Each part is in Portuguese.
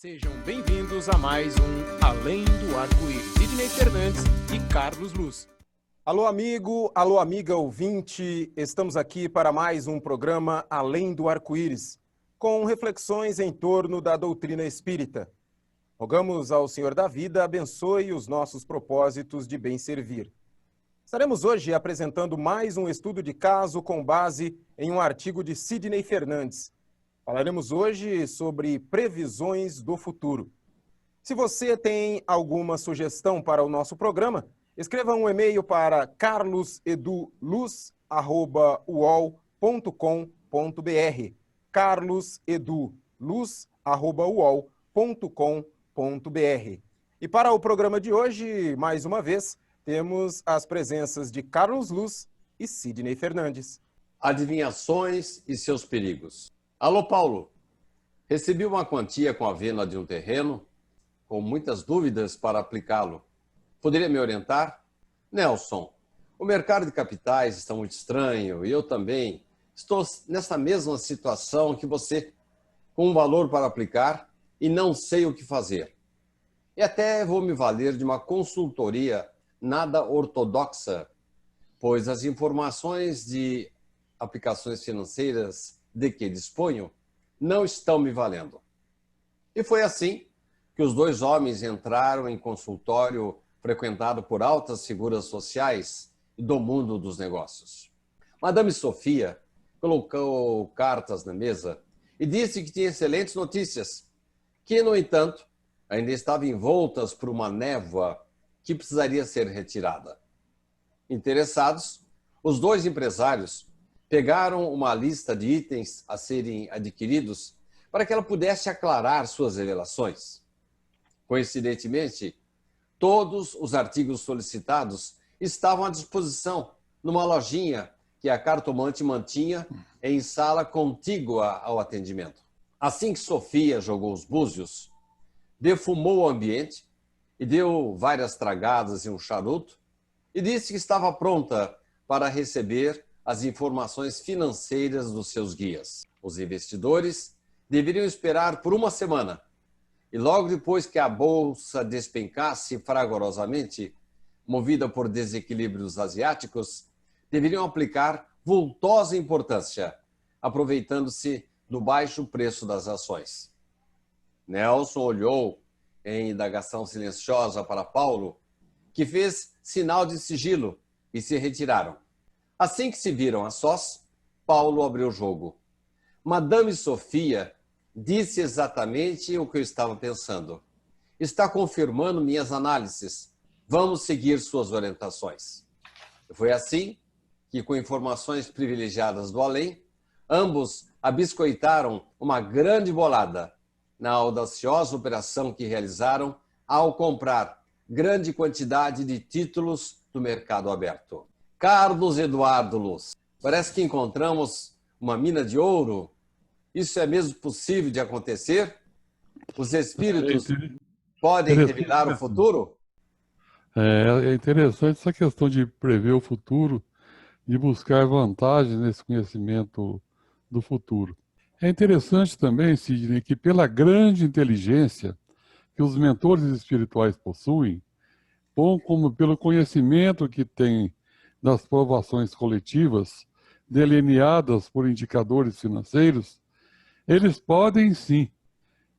Sejam bem-vindos a mais um Além do Arco-Íris. Sidney Fernandes e Carlos Luz. Alô amigo, alô amiga ouvinte, estamos aqui para mais um programa Além do Arco-Íris, com reflexões em torno da doutrina espírita. Rogamos ao Senhor da Vida abençoe os nossos propósitos de bem servir. Estaremos hoje apresentando mais um estudo de caso com base em um artigo de Sidney Fernandes. Falaremos hoje sobre previsões do futuro. Se você tem alguma sugestão para o nosso programa, escreva um e-mail para carloseduluz@uol.com.br carloseduluz@uol.com.br. E para o programa de hoje, mais uma vez, temos as presenças de Carlos Luz e Sidney Fernandes. Adivinhações e seus perigos. Alô, Paulo. Recebi uma quantia com a venda de um terreno, com muitas dúvidas para aplicá-lo. Poderia me orientar? Nelson, o mercado de capitais está muito estranho e eu também estou nessa mesma situação que você, com um valor para aplicar e não sei o que fazer. E até vou me valer de uma consultoria nada ortodoxa, pois as informações de aplicações financeiras de que disponho não estão me valendo. E foi assim que os dois homens entraram em consultório frequentado por altas figuras sociais e do mundo dos negócios. Madame Sofia colocou cartas na mesa e disse que tinha excelentes notícias, que, no entanto, ainda estavam envoltas por uma névoa que precisaria ser retirada. Interessados, os dois empresários pegaram uma lista de itens a serem adquiridos para que ela pudesse aclarar suas revelações. Coincidentemente, todos os artigos solicitados estavam à disposição numa lojinha que a cartomante mantinha em sala contígua ao atendimento. Assim que Sofia jogou os búzios, defumou o ambiente e deu várias tragadas e um charuto e disse que estava pronta para receber as informações financeiras dos seus guias. Os investidores deveriam esperar por uma semana e logo depois que a bolsa despencasse fragorosamente, movida por desequilíbrios asiáticos, deveriam aplicar vultosa importância, aproveitando-se do baixo preço das ações. Nelson olhou em indagação silenciosa para Paulo, que fez sinal de sigilo e se retiraram. Assim que se viram a sós, Paulo abriu o jogo. Madame Sofia disse exatamente o que eu estava pensando. Está confirmando minhas análises. Vamos seguir suas orientações. Foi assim que, com informações privilegiadas do além, ambos abiscoitaram uma grande bolada na audaciosa operação que realizaram ao comprar grande quantidade de títulos do mercado aberto. Carlos Eduardo Luz, parece que encontramos uma mina de ouro. Isso é mesmo possível de acontecer? Os espíritos podem revelar o futuro? É interessante essa questão de prever o futuro, de buscar vantagens nesse conhecimento do futuro. É interessante também, Sidney, que pela grande inteligência que os mentores espirituais possuem, bom como pelo conhecimento que têm das provações coletivas, delineadas por indicadores financeiros, eles podem sim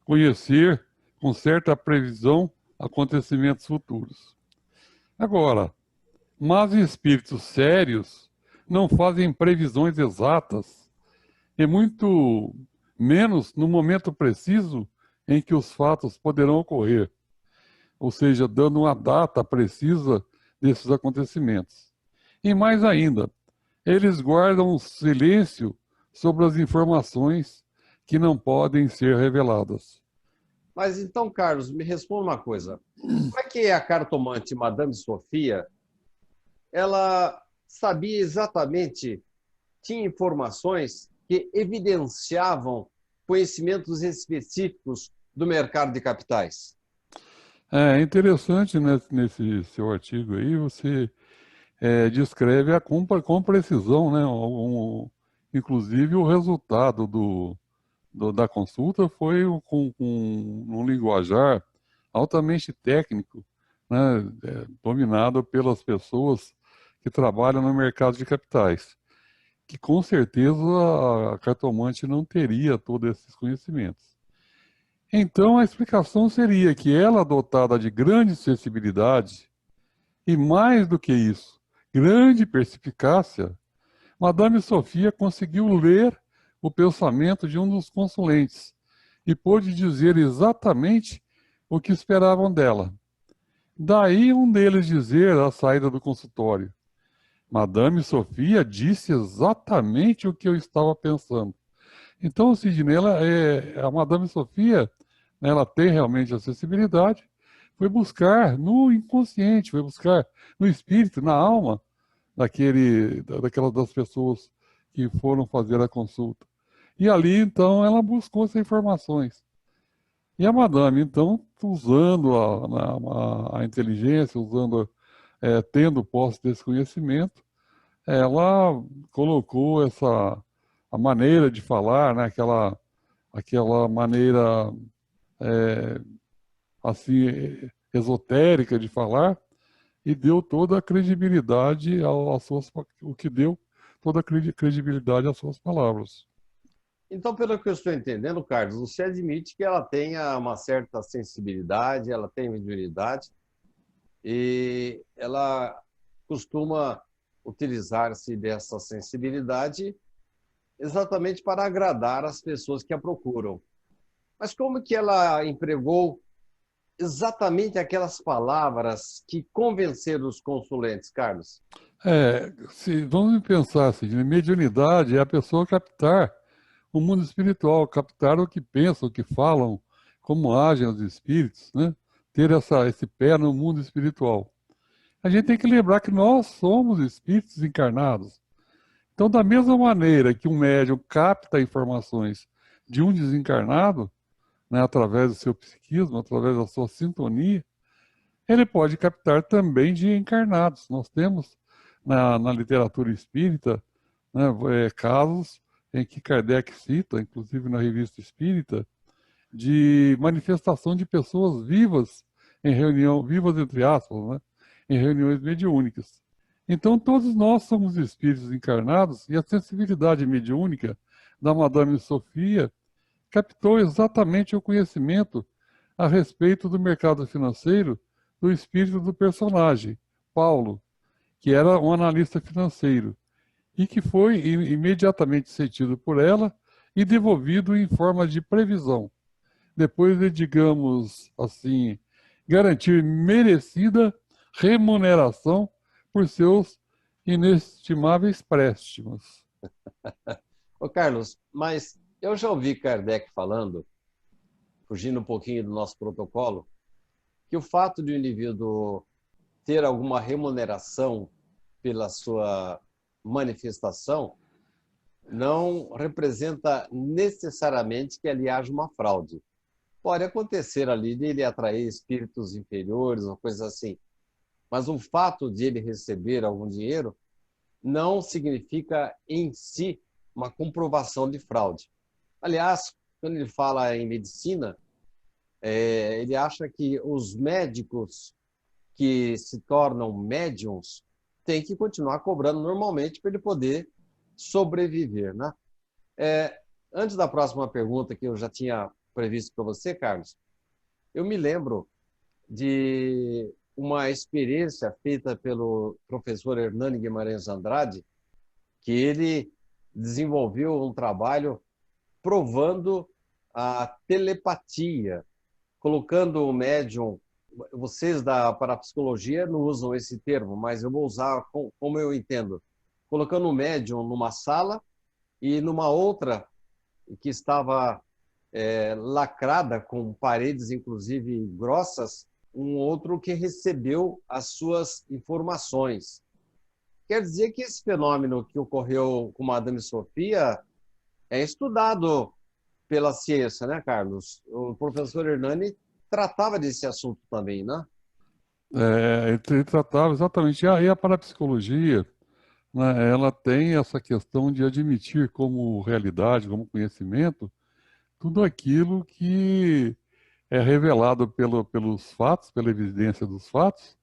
conhecer com certa previsão acontecimentos futuros. Agora, mas espíritos sérios não fazem previsões exatas, e muito menos no momento preciso em que os fatos poderão ocorrer, ou seja, dando uma data precisa desses acontecimentos. E mais ainda, eles guardam silêncio sobre as informações que não podem ser reveladas. Mas então, Carlos, me responda uma coisa. Como é que a cartomante Madame Sofia, ela sabia exatamente, tinha informações que evidenciavam conhecimentos específicos do mercado de capitais? É interessante, né, nesse seu artigo aí, você descreve com precisão, né, inclusive o resultado da consulta foi com um linguajar altamente técnico, né, dominado pelas pessoas que trabalham no mercado de capitais, que com certeza a cartomante não teria todos esses conhecimentos. Então a explicação seria que ela, dotada de grande sensibilidade, e mais do que isso, grande perspicácia, Madame Sofia conseguiu ler o pensamento de um dos consulentes e pôde dizer exatamente o que esperavam dela. Daí um deles dizer à saída do consultório: Madame Sofia disse exatamente o que eu estava pensando. Então, Sidney, a Madame Sofia, né, ela tem realmente a sensibilidade, foi buscar no inconsciente, foi buscar no espírito, na alma das pessoas que foram fazer a consulta. E ali, então, ela buscou essas informações. E a Madame, então, usando a inteligência, tendo posse desse conhecimento, ela colocou a maneira de falar, né, aquela maneira assim esotérica de falar, e deu toda a credibilidade o que deu toda a credibilidade às suas palavras. Então, pelo que eu estou entendendo, Carlos, você admite que ela tenha uma certa sensibilidade, ela tem mediunidade, e ela costuma utilizar-se dessa sensibilidade exatamente para agradar as pessoas que a procuram. Mas como que ela empregou exatamente aquelas palavras que convenceram os consulentes, Carlos? Vamos pensar assim, mediunidade é a pessoa captar o mundo espiritual, captar o que pensam, o que falam, como agem os espíritos, né? Ter esse pé no mundo espiritual. A gente tem que lembrar que nós somos espíritos encarnados. Então, da mesma maneira que um médium capta informações de um desencarnado, né, através do seu psiquismo, através da sua sintonia, ele pode captar também de encarnados. Nós temos na literatura espírita, né, casos em que Kardec cita, inclusive na Revista Espírita, de manifestação de pessoas vivas em reunião, vivas entre aspas, né, em reuniões mediúnicas. Então todos nós somos espíritos encarnados e a sensibilidade mediúnica da Madame Sofia captou exatamente o conhecimento a respeito do mercado financeiro do espírito do personagem, Paulo, que era um analista financeiro, e que foi imediatamente sentido por ela e devolvido em forma de previsão, depois de, digamos assim, garantir merecida remuneração por seus inestimáveis préstimos. Ô Carlos, mas eu já ouvi Kardec falando, fugindo um pouquinho do nosso protocolo, que o fato de o indivíduo ter alguma remuneração pela sua manifestação não representa necessariamente que ali haja uma fraude. Pode acontecer ali de ele atrair espíritos inferiores ou coisas assim, mas o fato de ele receber algum dinheiro não significa em si uma comprovação de fraude. Aliás, quando ele fala em medicina, ele acha que os médicos que se tornam médiums têm que continuar cobrando normalmente para ele poder sobreviver, né? Antes da próxima pergunta que eu já tinha previsto para você, Carlos, eu me lembro de uma experiência feita pelo professor Hernani Guimarães Andrade, que ele desenvolveu um trabalho provando a telepatia, colocando o médium. Vocês da parapsicologia não usam esse termo, mas eu vou usar como eu entendo. Colocando o médium numa sala e numa outra que estava lacrada com paredes, inclusive grossas, um outro que recebeu as suas informações. Quer dizer que esse fenômeno que ocorreu com Madame Sofia é estudado pela ciência, né, Carlos? O professor Hernani tratava desse assunto também, né? Ele tratava exatamente. E a parapsicologia, né, ela tem essa questão de admitir como realidade, como conhecimento, tudo aquilo que é revelado pelos fatos, pela evidência dos fatos,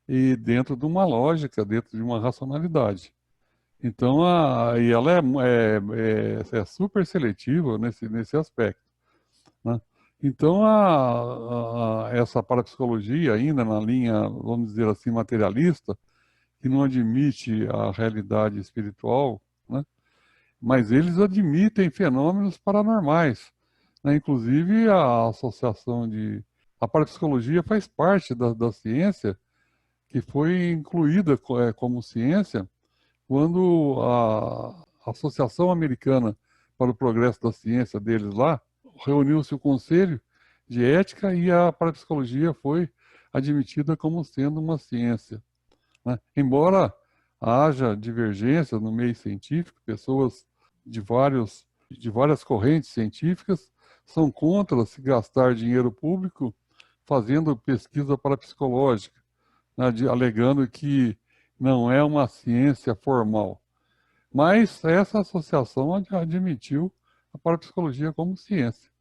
e dentro de uma lógica, dentro de uma racionalidade. Então, e ela é super seletiva nesse aspecto, né? Então, essa parapsicologia, ainda na linha, vamos dizer assim, materialista, que não admite a realidade espiritual, né? Mas eles admitem fenômenos paranormais, né? Inclusive, a associação a parapsicologia faz parte da ciência, que foi incluída como ciência quando a Associação Americana para o Progresso da Ciência deles lá, reuniu-se o Conselho de Ética e a parapsicologia foi admitida como sendo uma ciência, né? Embora haja divergências no meio científico, pessoas de várias correntes científicas são contra se gastar dinheiro público fazendo pesquisa parapsicológica, né, alegando que não é uma ciência formal. Mas essa associação admitiu a parapsicologia como ciência.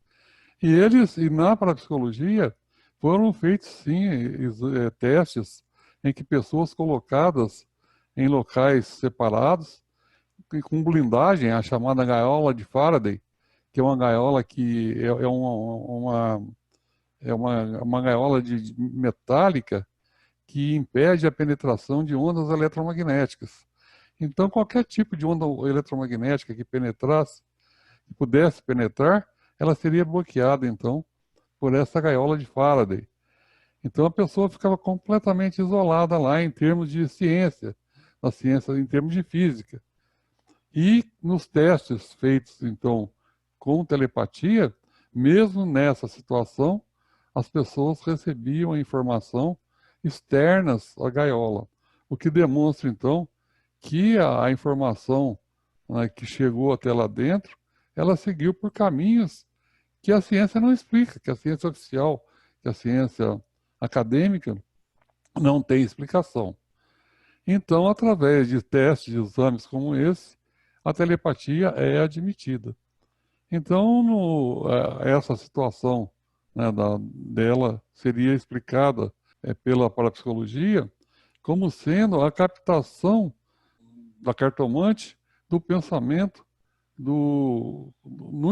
E na parapsicologia, foram feitos, sim, testes em que pessoas colocadas em locais separados, com blindagem, a chamada gaiola de Faraday, que é uma gaiola que uma gaiola metálica que impede a penetração de ondas eletromagnéticas. Então, qualquer tipo de onda eletromagnética que penetrasse, que pudesse penetrar, ela seria bloqueada, então, por essa gaiola de Faraday. Então, a pessoa ficava completamente isolada lá em termos de ciência, na ciência em termos de física. E nos testes feitos, então, com telepatia, mesmo nessa situação, as pessoas recebiam a informação externas à gaiola, o que demonstra, então, que a informação, né, que chegou até lá dentro, ela seguiu por caminhos que a ciência não explica, que a ciência oficial, que a ciência acadêmica não tem explicação. Então, através de testes, de exames como esse, a telepatia é admitida. Então, essa situação, né, dela seria explicada pela parapsicologia como sendo a captação da cartomante do pensamento no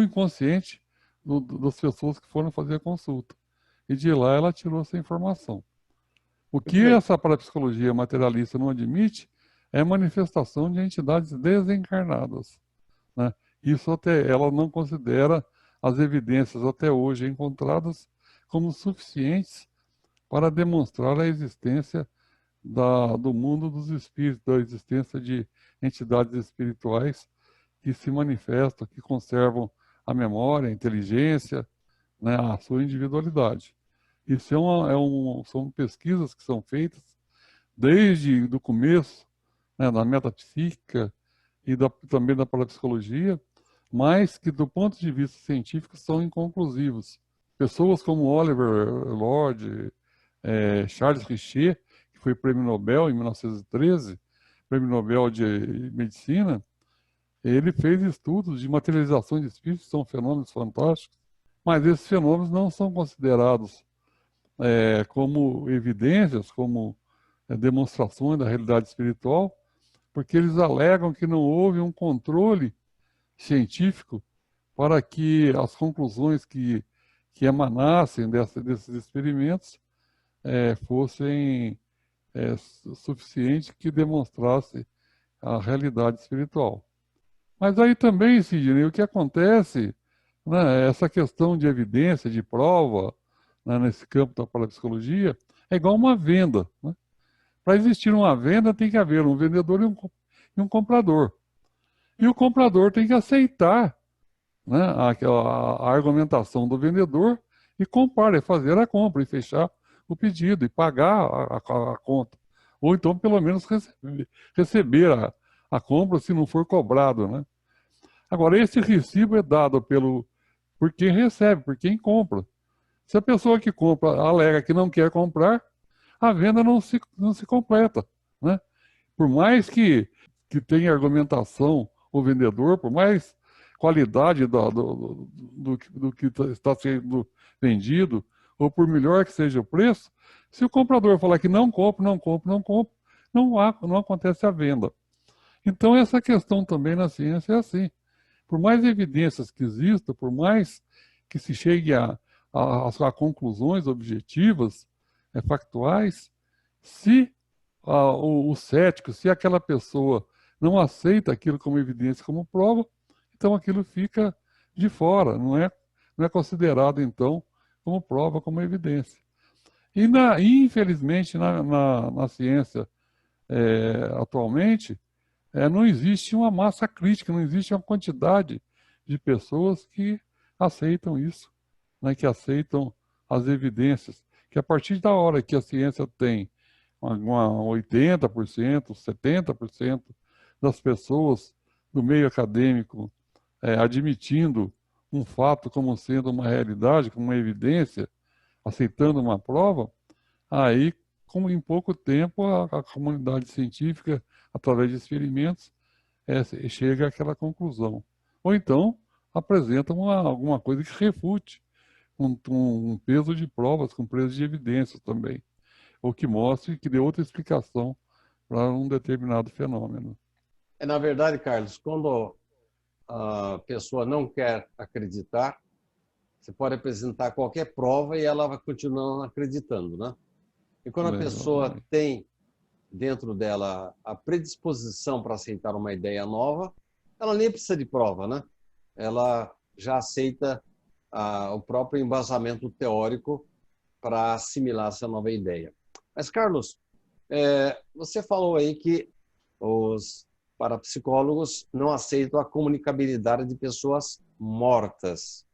inconsciente das pessoas que foram fazer a consulta. E de lá ela tirou essa informação. O que essa parapsicologia materialista não admite é a manifestação de entidades desencarnadas, né? Isso ela não considera as evidências até hoje encontradas como suficientes para demonstrar a existência do mundo dos espíritos, da existência de entidades espirituais que se manifestam, que conservam a memória, a inteligência, né, a sua individualidade. Isso são pesquisas que são feitas desde o começo, né, da metapsíquica e também da parapsicologia, mas que, do ponto de vista científico, são inconclusivos. Pessoas como Oliver Lord, Charles Richer, que foi prêmio Nobel em 1913, prêmio Nobel de Medicina, ele fez estudos de materialização de espíritos, que são fenômenos fantásticos, mas esses fenômenos não são considerados como evidências, como demonstrações da realidade espiritual, porque eles alegam que não houve um controle científico para que as conclusões que emanassem desses experimentos fossem suficientes que demonstrasse a realidade espiritual. Mas aí também, Sidney, o que acontece, né, essa questão de evidência, de prova, né, nesse campo da parapsicologia, é igual uma venda, né? Para existir uma venda tem que haver um vendedor e um comprador. E o comprador tem que aceitar, né, a argumentação do vendedor e comprar, e fazer a compra, e fechar o pedido, e pagar a conta. Ou então, pelo menos, receber a compra se não for cobrado, né? Agora, esse recibo é dado por quem recebe, por quem compra. Se a pessoa que compra alega que não quer comprar, a venda não se completa, né? Por mais que tenha argumentação o vendedor, por mais qualidade do que está sendo vendido, ou por melhor que seja o preço, se o comprador falar que não compro, não acontece a venda. Então, essa questão também na ciência é assim. Por mais evidências que existam, por mais que se chegue a conclusões objetivas, factuais, se o cético, se aquela pessoa não aceita aquilo como evidência, como prova, então aquilo fica de fora, não é considerado, então, como prova, como evidência. E, infelizmente, na ciência atualmente, não existe uma massa crítica, não existe uma quantidade de pessoas que aceitam isso, né, que aceitam as evidências, que a partir da hora que a ciência tem 80%, 70% das pessoas do meio acadêmico admitindo um fato como sendo uma realidade, como uma evidência, aceitando uma prova, aí, como em pouco tempo, a comunidade científica, através de experimentos, chega àquela conclusão. Ou então, apresenta alguma coisa que refute um peso de provas, com peso de evidências também, ou que mostre, que dê outra explicação para um determinado fenômeno. Na verdade, Carlos, quando a pessoa não quer acreditar, você pode apresentar qualquer prova e ela vai continuar acreditando, né? E quando a pessoa tem dentro dela a predisposição para aceitar uma ideia nova, ela nem precisa de prova, né? Ela já aceita o próprio embasamento teórico para assimilar essa nova ideia. Mas, Carlos, você falou aí que os parapsicólogos não aceitam a comunicabilidade de pessoas mortas.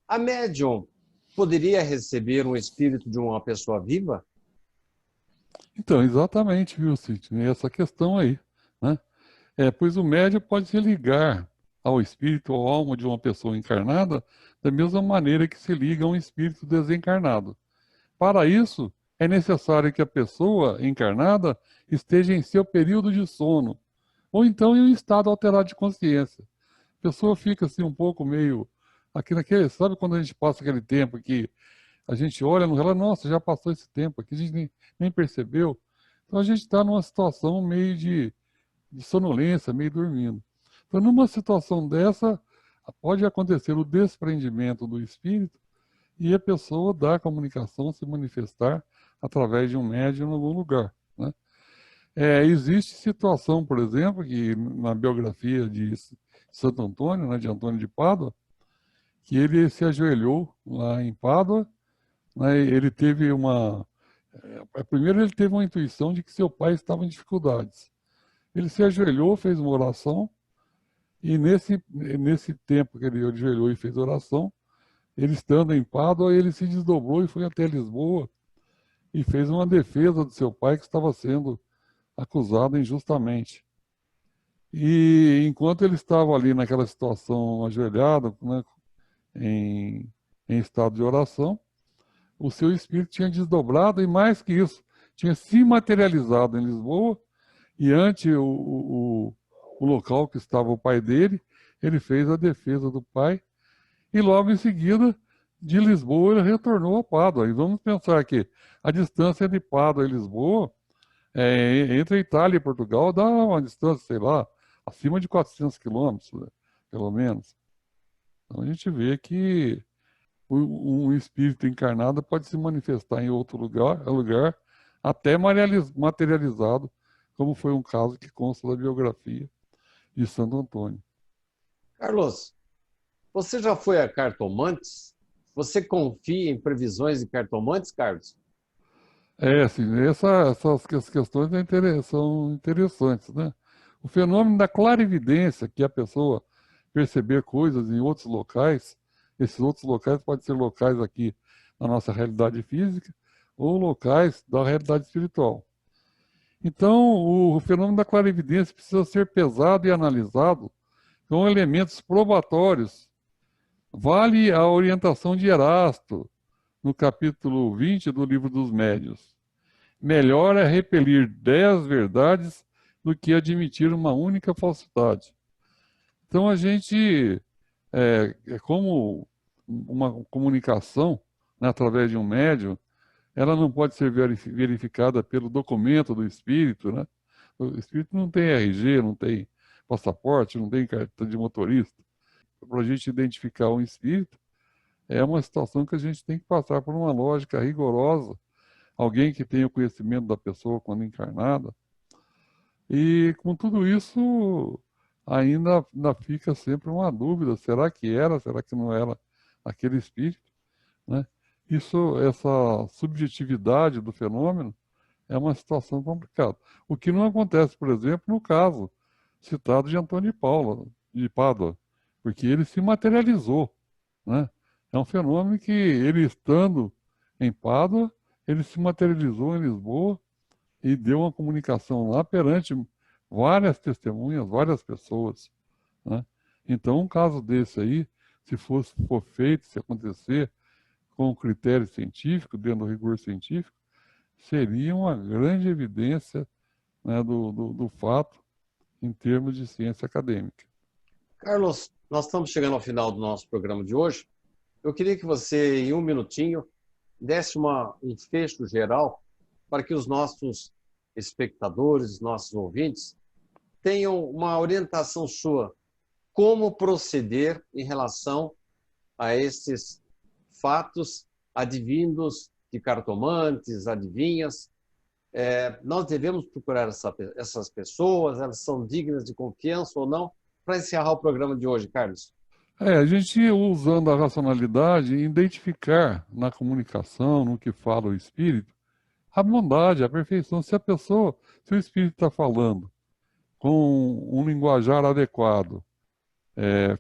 A médium poderia receber um espírito de uma pessoa viva? Então, exatamente, viu, Sidney? Essa questão aí, né? Pois o médium pode se ligar ao espírito ou alma de uma pessoa encarnada da mesma maneira que se liga a um espírito desencarnado. Para isso, é necessário que a pessoa encarnada esteja em seu período de sono, ou então em um estado alterado de consciência. A pessoa fica assim um pouco meio... sabe quando a gente passa aquele tempo que a gente olha no relógio, nossa, já passou esse tempo aqui, a gente nem percebeu. Então a gente está numa situação meio de sonolência, meio dormindo. Então numa situação dessa, pode acontecer o desprendimento do espírito e a pessoa da comunicação se manifestar através de um médium em algum lugar, né? Existe situação, por exemplo, que na biografia de Santo Antônio, né, de Antônio de Pádua, que ele se ajoelhou lá em Pádua, né, ele teve primeiro ele teve uma intuição de que seu pai estava em dificuldades. Ele se ajoelhou, fez uma oração, e nesse tempo que ele ajoelhou e fez oração, ele estando em Pádua, ele se desdobrou e foi até Lisboa e fez uma defesa do seu pai que estava sendo acusado injustamente. E enquanto ele estava ali naquela situação ajoelhado, né, em estado de oração, o seu espírito tinha desdobrado e mais que isso, tinha se materializado em Lisboa e ante o local que estava o pai dele, ele fez a defesa do pai e logo em seguida, de Lisboa, ele retornou a Pádua. E vamos pensar que a distância de Pádua e Lisboa, entre a Itália e Portugal, dá uma distância, sei lá, acima de 400 quilômetros, né, pelo menos. Então a gente vê que um espírito encarnado pode se manifestar em outro lugar até materializado, como foi um caso que consta da biografia de Santo Antônio. Carlos, você já foi a cartomantes? Você confia em previsões de cartomantes, Carlos? Assim, essas questões são interessantes, né? O fenômeno da clarividência, que a pessoa perceber coisas em outros locais, esses outros locais podem ser locais aqui na nossa realidade física ou locais da realidade espiritual. Então, o fenômeno da clarividência precisa ser pesado e analisado com elementos probatórios. Vale a orientação de Erasto, no capítulo 20 do Livro dos Médiuns. Melhor é repelir 10 verdades do que admitir uma única falsidade. Então a gente é como uma comunicação, né, através de um médium, ela não pode ser verificada pelo documento do espírito, né? O espírito não tem RG, não tem passaporte, não tem carta de motorista. Para a gente identificar um espírito, é uma situação que a gente tem que passar por uma lógica rigorosa, alguém que tenha o conhecimento da pessoa quando encarnada. E com tudo isso, ainda fica sempre uma dúvida, será que não era aquele espírito, né? Essa subjetividade do fenômeno é uma situação complicada. O que não acontece, por exemplo, no caso citado de Antônio de Pádua, porque ele se materializou, né? É um fenômeno que ele, estando em Pádua, ele se materializou em Lisboa e deu uma comunicação lá perante várias testemunhas, várias pessoas, né? Então, um caso desse aí, se for feito, se acontecer com critério científico, dentro do rigor científico, seria uma grande evidência, né, do fato em termos de ciência acadêmica. Carlos, nós estamos chegando ao final do nosso programa de hoje. Eu queria que você, em um minutinho, desse um fecho geral para que os nossos espectadores, nossos ouvintes, tenham uma orientação sua. Como proceder em relação a esses fatos advindos de cartomantes, adivinhas? Nós devemos procurar essas pessoas, elas são dignas de confiança ou não? Para encerrar o programa de hoje, Carlos. A gente, usando a racionalidade, identificar na comunicação, no que fala o espírito, a bondade, a perfeição. Se o espírito está falando com um linguajar adequado,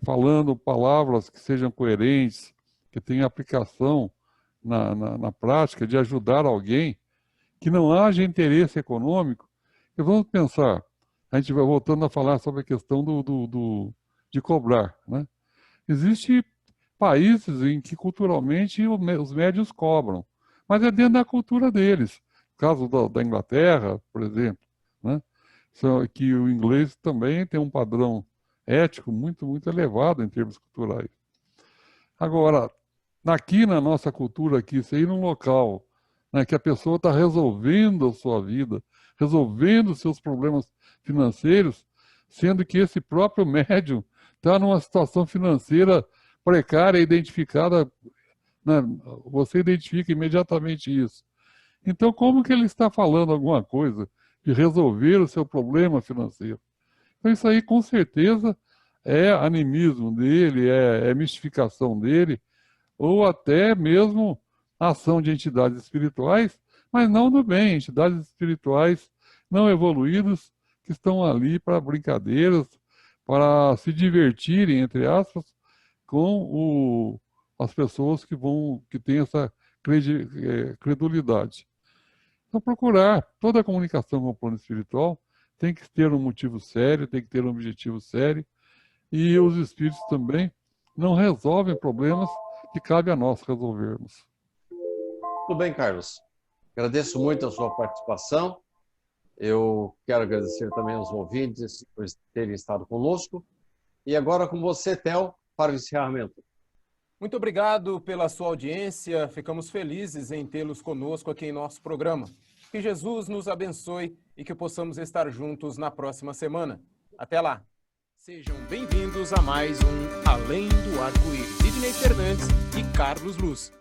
falando palavras que sejam coerentes, que tenham aplicação na prática de ajudar alguém, que não haja interesse econômico. E vamos pensar, a gente vai voltando a falar sobre a questão de cobrar, né? Existem países em que culturalmente os médios cobram, mas é dentro da cultura deles. No caso da Inglaterra, por exemplo, né? Que o inglês também tem um padrão ético muito, muito elevado em termos culturais. Agora, aqui na nossa cultura, aqui, você ir num local, né, que a pessoa está resolvendo a sua vida, resolvendo os seus problemas financeiros, sendo que esse próprio médium está numa situação financeira precária, identificada, né, você identifica imediatamente isso. Então, como que ele está falando alguma coisa de resolver o seu problema financeiro? Então, isso aí, com certeza, é animismo dele, é mistificação dele, ou até mesmo ação de entidades espirituais, mas não do bem, entidades espirituais não evoluídas, que estão ali para brincadeiras, para se divertirem, entre aspas, com as pessoas que têm essa credulidade. Então, procurar toda a comunicação com o plano espiritual tem que ter um motivo sério, tem que ter um objetivo sério, e os espíritos também não resolvem problemas que cabe a nós resolvermos. Tudo bem, Carlos. Agradeço muito a sua participação. Eu quero agradecer também aos ouvintes por terem estado conosco. E agora com você, Theo, para o encerramento. Muito obrigado pela sua audiência. Ficamos felizes em tê-los conosco aqui em nosso programa. Que Jesus nos abençoe e que possamos estar juntos na próxima semana. Até lá! Sejam bem-vindos a mais um Além do Arco-Íris. Sidney Fernandes e Carlos Luz.